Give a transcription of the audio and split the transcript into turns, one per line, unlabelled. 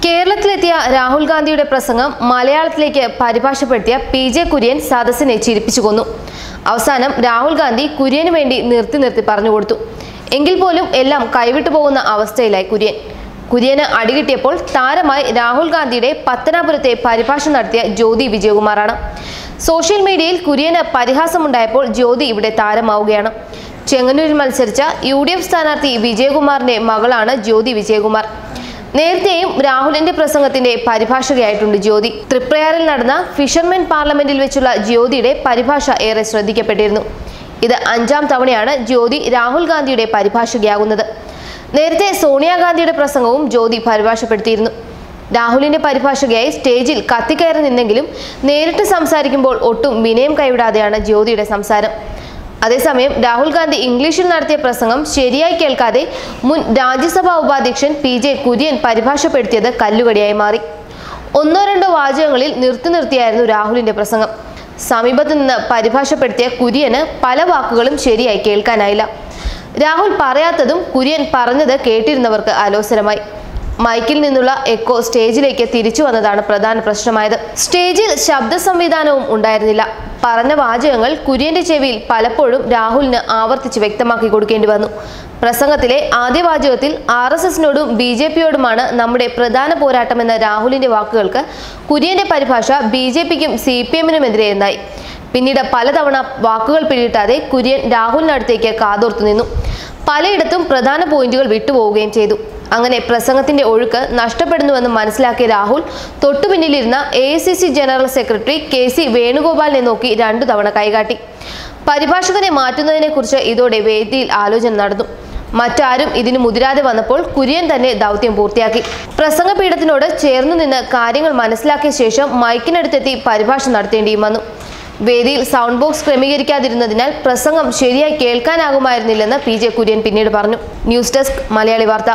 കേരളത്തിലെത്തിയ രാഹുൽ ഗാന്ധിയുടെ പ്രസംഗം മലയാളത്തിലേക്ക് പരിഭാഷപ്പെടുത്തിയ പി.ജെ. കുര്യൻ സദസ്സിനെ ചിരിപ്പിച്ചു കൊന്നു. അവസാനം രാഹുൽ ഗാന്ധി കുര്യന് വേണ്ടി നിർത്തി പറഞ്ഞുകൊടുത്തു. എങ്കിൽ പോലും എല്ലാം കൈവിട്ടു പോകുന്ന അവസ്ഥയിലായി കുര്യന് അടികിട്ടിയപ്പോൾ താരമായി രാഹുൽ ഗാന്ധിയുടെ പത്തനാപുരത്തെ പരിഭാഷ നടത്തിയ ജ്യോതി വിജയകുമാറാണ്. സോഷ്യൽ മീഡിയയിൽ കുര്യന് പരിഹാസമുണ്ടായപ്പോൾ ജ്യോതി ഇവിടെ താരമാവുകയാണ്. ചെങ്ങന്നൂരിൽ മത്സരിച്ച UDF സ്ഥാനാർത്ഥി വിജയകുമാറിന്റെ മകളാണ് ജ്യോതി വിജയകുമാർ. നേരത്തെയും രാഹുലിന്റെ പ്രസംഗത്തിന്റെ പരിഭാഷകയായിട്ടുണ്ട് ജ്യോതി. തൃപ്രയാറിൽ നടന്ന ഫിഷർമെൻ പാർലമെന്റിൽ വെച്ചുള്ള ജ്യോതിയുടെ പരിഭാഷ ഏറെ ശ്രദ്ധിക്കപ്പെട്ടിരുന്നു. ഇത് 5ാം തവണയാണ് ജ്യോതി രാഹുൽ ഗാന്ധിയുടെ പരിഭാഷകയാകുന്നത്. നേരത്തെ സോണിയാഗാന്ധിയുടെ പ്രസംഗവും ജ്യോതി പരിഭാഷപ്പെടുത്തിയിരുന്നു. രാഹുലിന്റെ പരിഭാഷകയായി സ്റ്റേജിൽ കത്തിക്കയറി നിന്നെങ്കിലും നേരിട്ട് സംസാരിക്കുമ്പോൾ ഒട്ടും വിനയം കൈവിടാതെയാണ് ജ്യോതിയുടെ സംസാരം. അതേസമയം രാഹുൽ ഗാന്ധി ഇംഗ്ലീഷിൽ നടത്തിയ പ്രസംഗം ശരിയായി കേൾക്കാതെ മുൻ രാജ്യസഭാ ഉപാധ്യക്ഷൻ പി.ജെ. കുര്യൻ പരിഭാഷപ്പെടുത്തിയത് കല്ലുകടിയായി മാറി. 1-2 വാചകങ്ങളിൽ നിർത്തിയായിരുന്നു രാഹുലിന്റെ പ്രസംഗം. സമീപത്തു നിന്ന് പരിഭാഷപ്പെടുത്തിയ കുര്യന് പല വാക്കുകളും ശരിയായി കേൾക്കാനായില്ല. രാഹുൽ പറയാത്തതും കുര്യൻ പറഞ്ഞത് കേട്ടിരുന്നവർക്ക് അലോസരമായി. മൈക്കിൽ നിന്നുള്ള എക്കോ സ്റ്റേജിലേക്ക് തിരിച്ചു വന്നതാണ് പ്രധാന പ്രശ്നമായത്. സ്റ്റേജിൽ ശബ്ദ സംവിധാനവും ഉണ്ടായിരുന്നില്ല. പറഞ്ഞ വാചകങ്ങൾ കുര്യന്റെ ചെവിയിൽ പലപ്പോഴും രാഹുലിന് ആവർത്തിച്ച് വ്യക്തമാക്കി കൊടുക്കേണ്ടി വന്നു. പ്രസംഗത്തിലെ ആദ്യ വാചകത്തിൽ RSSനോടും BJPയോടുമാണ് നമ്മുടെ പ്രധാന പോരാട്ടമെന്ന രാഹുലിന്റെ വാക്കുകൾക്ക് കുര്യന്റെ പരിഭാഷ BJPക്കും CPMനുമെതിരെ എന്നായി. പിന്നീട് പലതവണ വാക്കുകൾ പിടികിട്ടാതെ കുര്യൻ രാഹുലിനടുത്തേക്ക് കാതോർത്തു നിന്നു. പലയിടത്തും പ്രധാന പോയിന്റുകൾ വിട്ടുപോവുകയും ചെയ്തു. അങ്ങനെ പ്രസംഗത്തിന്റെ ഒഴുക്ക് നഷ്ടപ്പെടുന്നുവെന്ന് മനസ്സിലാക്കിയ രാഹുൽ തൊട്ടുപിന്നിലിരുന്ന AICC ജനറൽ സെക്രട്ടറി KC വേണുഗോപാലിനെ നോക്കി 2 തവണ കൈകാട്ടി. പരിഭാഷകനെ മാറ്റുന്നതിനെക്കുറിച്ച് ഇതോടെ വേദിയിൽ ആലോചന നടന്നു. മറ്റാരും ഇതിന് മുതിരാതെ വന്നപ്പോൾ കുര്യൻ തന്നെ ദൗത്യം പൂർത്തിയാക്കി. പ്രസംഗപീഠത്തിനോട് ചേർന്നു നിന്ന് കാര്യങ്ങൾ മനസ്സിലാക്കിയ ശേഷം മൈക്കിനടുത്തെത്തി പരിഭാഷ നടത്തേണ്ടിയും വന്നു. വേദിയിൽ സൗണ്ട് ബോക്സ് ക്രമീകരിക്കാതിരുന്നതിനാൽ പ്രസംഗം ശരിയായി കേൾക്കാനാകുമായിരുന്നില്ലെന്ന് P.J. കുര്യൻ പിന്നീട് പറഞ്ഞു. ന്യൂസ് ഡെസ്ക് മലയാളി വാർത്ത.